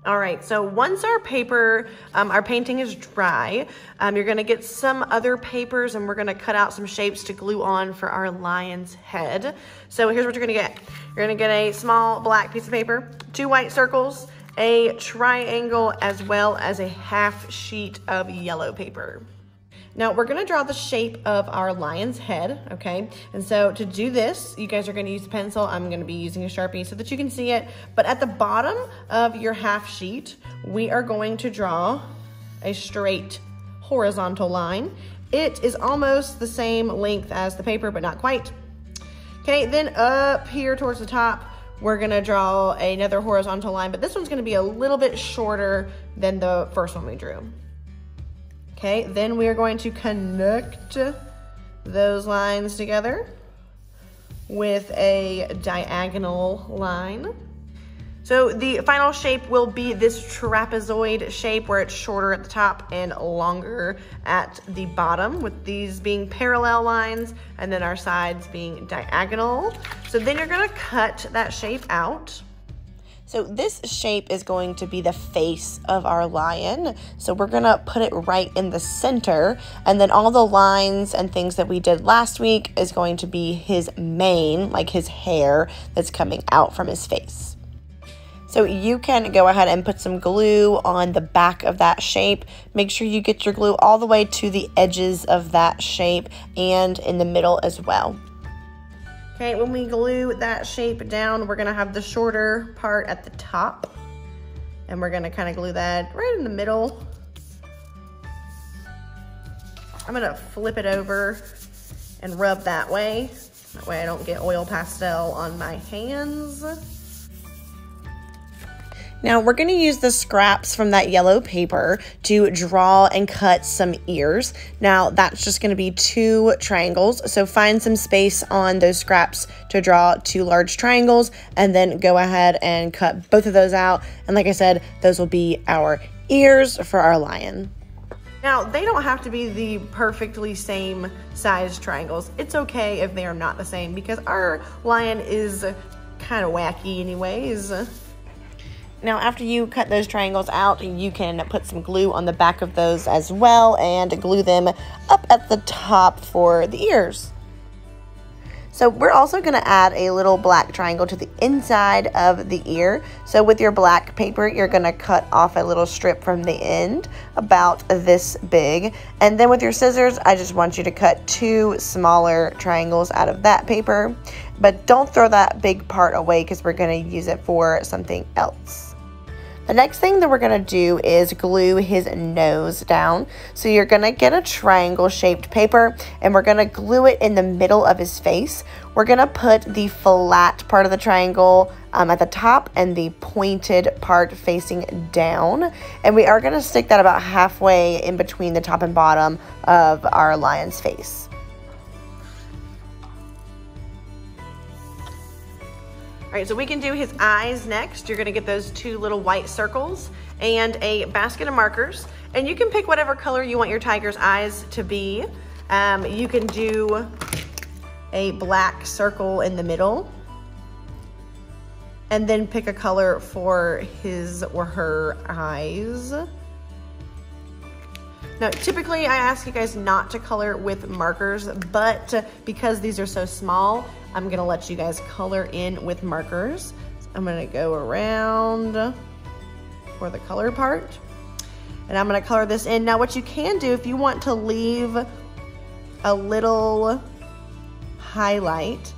All right, so once our paper, our painting is dry, you're gonna get some other papers and we're gonna cut out some shapes to glue on for our lion's head. So here's what you're gonna get. You're gonna get a small black piece of paper, 2 white circles, a triangle, as well as a half sheet of yellow paper. Now we're gonna draw the shape of our lion's head, okay? And so to do this, you guys are gonna use a pencil. I'm gonna be using a Sharpie so that you can see it. But at the bottom of your half sheet, we are going to draw a straight horizontal line. It is almost the same length as the paper, but not quite. Okay, then up here towards the top, we're gonna draw another horizontal line, but this one's gonna be a little bit shorter than the first one we drew. Okay, then we are going to connect those lines together with a diagonal line. So the final shape will be this trapezoid shape where it's shorter at the top and longer at the bottom, with these being parallel lines and then our sides being diagonal. So then you're gonna cut that shape out. So this shape is going to be the face of our lion. So we're gonna put it right in the center, and then all the lines and things that we did last week is going to be his mane, like his hair that's coming out from his face. So you can go ahead and put some glue on the back of that shape. Make sure you get your glue all the way to the edges of that shape and in the middle as well. Okay, when we glue that shape down, we're gonna have the shorter part at the top, and we're gonna kind of glue that right in the middle. I'm gonna flip it over and rub that way. That way I don't get oil pastel on my hands. Now we're gonna use the scraps from that yellow paper to draw and cut some ears. Now that's just gonna be 2 triangles. So find some space on those scraps to draw 2 large triangles, and then go ahead and cut both of those out. And like I said, those will be our ears for our lion. Now, they don't have to be the perfectly same size triangles. It's okay if they are not the same, because our lion is kind of wacky anyways. Now, after you cut those triangles out, you can put some glue on the back of those as well and glue them up at the top for the ears. So we're also going to add a little black triangle to the inside of the ear. So with your black paper, you're going to cut off a little strip from the end about this big. And then with your scissors, I just want you to cut 2 smaller triangles out of that paper. But don't throw that big part away, because we're going to use it for something else. The next thing that we're going to do is glue his nose down. So you're going to get a triangle shaped paper, and we're going to glue it in the middle of his face. We're going to put the flat part of the triangle at the top and the pointed part facing down. And we are going to stick that about halfway in between the top and bottom of our lion's face. All right, so we can do his eyes next. You're gonna get those 2 little white circles and a basket of markers. And you can pick whatever color you want your tiger's eyes to be. You can do a black circle in the middle, and then pick a color for his or her eyes. Now, typically I ask you guys not to color with markers, but because these are so small, I'm gonna let you guys color in with markers. So I'm gonna go around for the color part, and I'm gonna color this in. Now, what you can do, if you want to leave a little highlight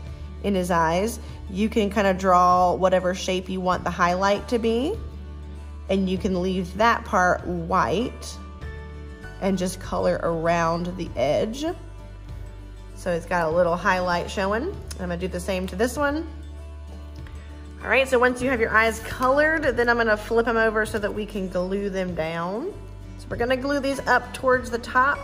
in his eyes, you can kind of draw whatever shape you want the highlight to be, and you can leave that part white and just color around the edge. So it's got a little highlight showing. I'm gonna do the same to this one. All right, so once you have your eyes colored, then I'm gonna flip them over so that we can glue them down. So we're gonna glue these up towards the top.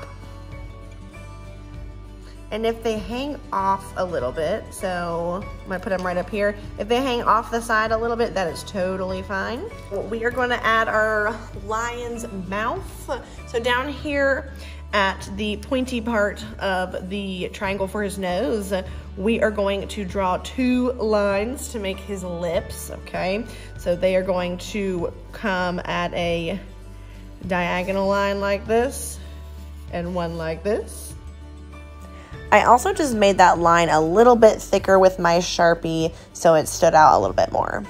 And if they hang off a little bit, so I'm gonna put them right up here. If they hang off the side a little bit, that is totally fine. We are gonna add our lion's mouth. So down here at the pointy part of the triangle for his nose, we are going to draw 2 lines to make his lips, okay? So they are going to come at a diagonal line like this, and one like this. I also just made that line a little bit thicker with my Sharpie so it stood out a little bit more.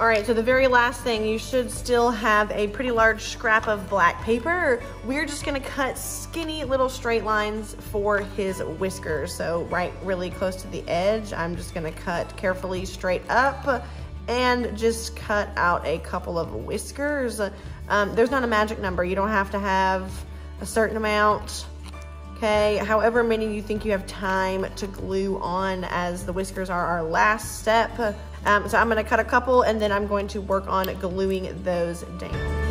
All right, so the very last thing, you should still have a pretty large scrap of black paper. We're just gonna cut skinny little straight lines for his whiskers. So right really close to the edge, I'm just gonna cut carefully straight up and just cut out a couple of whiskers. There's not a magic number. You don't have to have a certain amount. Okay, however many you think you have time to glue on, as the whiskers are our last step. So I'm gonna cut a couple and then I'm going to work on gluing those down.